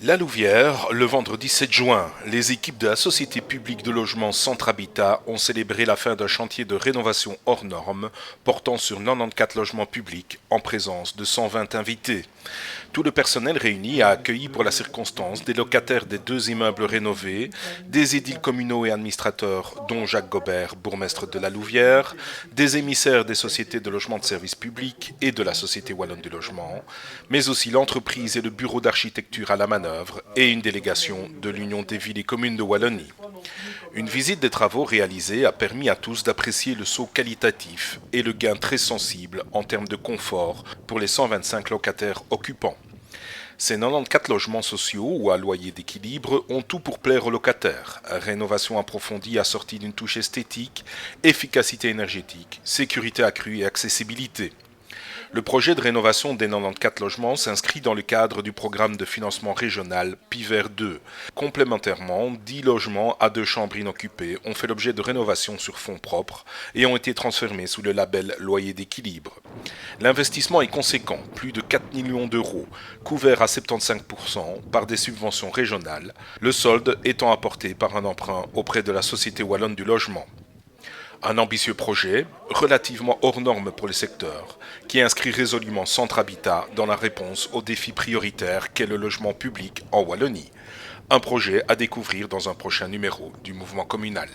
La Louvière, le vendredi 7 juin, les équipes de la Société publique de logement Centre Habitat ont célébré la fin d'un chantier de rénovation hors norme portant sur 94 logements publics en présence de 120 invités. Tout le personnel réuni a accueilli pour la circonstance des locataires des deux immeubles rénovés, des édiles communaux et administrateurs dont Jacques Gobert, bourgmestre de la Louvière, des émissaires des sociétés de logement de service public et de la Société wallonne du logement, mais aussi l'entreprise et le bureau d'architecture à la manœuvre et une délégation de l'Union des villes et communes de Wallonie. Une visite des travaux réalisés a permis à tous d'apprécier le saut qualitatif et le gain très sensible en termes de confort pour les 125 locataires occupants. Ces 94 logements sociaux ou à loyer d'équilibre ont tout pour plaire aux locataires. Rénovation approfondie assortie d'une touche esthétique, efficacité énergétique, sécurité accrue et accessibilité. Le projet de rénovation des 94 logements s'inscrit dans le cadre du programme de financement régional PIVER 2. Complémentairement, 10 logements à deux chambres inoccupées ont fait l'objet de rénovation sur fonds propres et ont été transformés sous le label loyer d'équilibre. L'investissement est conséquent, plus de 4 millions d'euros, couvert à 75% par des subventions régionales, le solde étant apporté par un emprunt auprès de la Société wallonne du logement. Un ambitieux projet, relativement hors norme pour le secteur, qui inscrit résolument Centre Habitat dans la réponse au défi prioritaire qu'est le logement public en Wallonie. Un projet à découvrir dans un prochain numéro du mouvement communal.